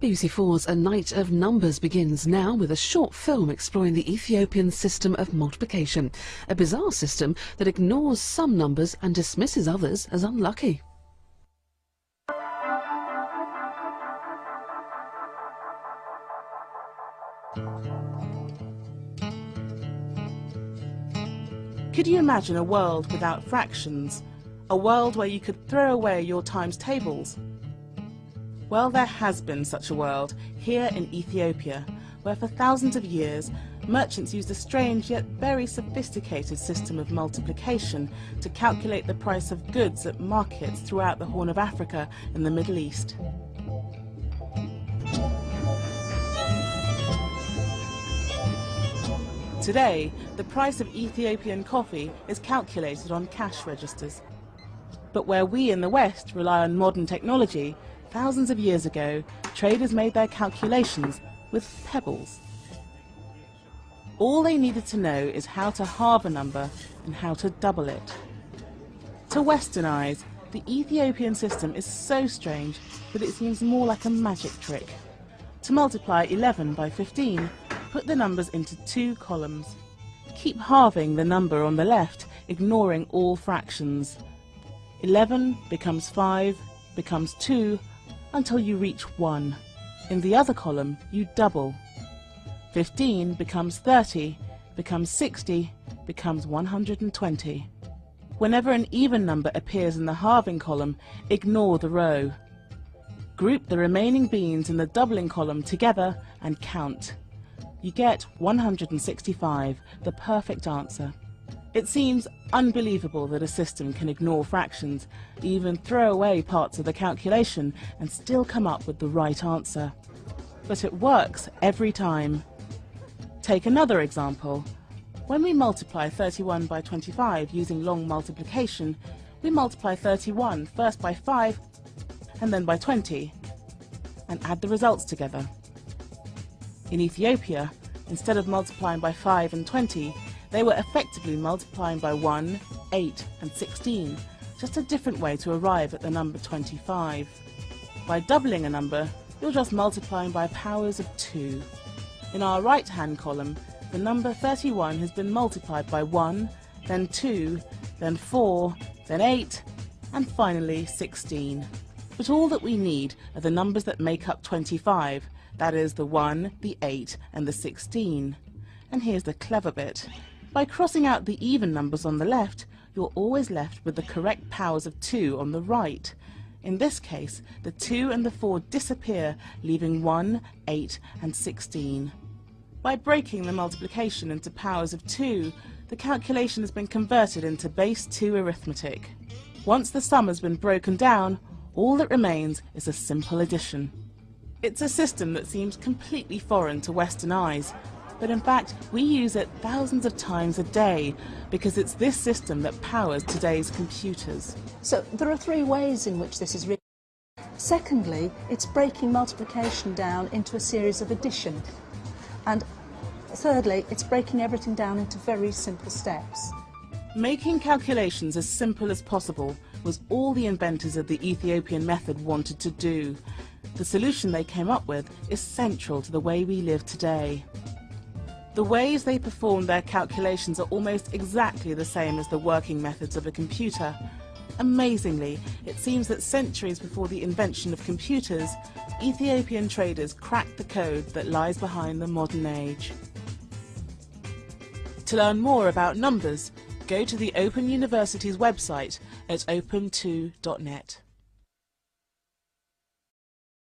BBC4's A Night of Numbers begins now with a short film exploring the Ethiopian system of multiplication, a bizarre system that ignores some numbers and dismisses others as unlucky. Could you imagine a world without fractions? A world where you could throw away your times tables? Well, there has been such a world here in Ethiopia, where for thousands of years merchants used a strange yet very sophisticated system of multiplication to calculate the price of goods at markets throughout the Horn of Africa and the Middle East. Today, the price of Ethiopian coffee is calculated on cash registers. But where we in the West rely on modern technology, thousands of years ago, traders made their calculations with pebbles. All they needed to know is how to halve a number and how to double it. To Western eyes, the Ethiopian system is so strange that it seems more like a magic trick. To multiply 11 by 15, put the numbers into 2 columns. Keep halving the number on the left, ignoring all fractions. 11 becomes 5, becomes 2, until you reach 1. In the other column, you double. 15 becomes 30, becomes 60, becomes 120. Whenever an even number appears in the halving column, ignore the row. Group the remaining beans in the doubling column together and count. You get 165, the perfect answer. It seems unbelievable that a system can ignore fractions, even throw away parts of the calculation and still come up with the right answer. But it works every time. Take another example. When we multiply 31 by 25 using long multiplication, we multiply 31 first by 5 and then by 20 and add the results together. In Ethiopia, instead of multiplying by 5 and 20, they were effectively multiplying by 1, 8 and 16, just a different way to arrive at the number 25. By doubling a number, you're just multiplying by powers of 2. In our right-hand column, the number 31 has been multiplied by 1, then 2, then 4, then 8, and finally 16. But all that we need are the numbers that make up 25, that is the 1, the 8 and the 16. And here's the clever bit. By crossing out the even numbers on the left, you're always left with the correct powers of 2 on the right. In this case, the 2 and the 4 disappear, leaving 1, 8 and 16. By breaking the multiplication into powers of 2, the calculation has been converted into base 2 arithmetic. Once the sum has been broken down, all that remains is a simple addition. It's a system that seems completely foreign to Western eyes, but in fact we use it thousands of times a day because it's this system that powers today's computers. So there are 3 ways in which this is written. Secondly, it's breaking multiplication down into a series of addition. And thirdly, it's breaking everything down into very simple steps. Making calculations as simple as possible was all the inventors of the Ethiopian method wanted to do. The solution they came up with is central to the way we live today. The ways they perform their calculations are almost exactly the same as the working methods of a computer. Amazingly, it seems that centuries before the invention of computers, Ethiopian traders cracked the code that lies behind the modern age. To learn more about numbers, go to the Open University's website at open2.net.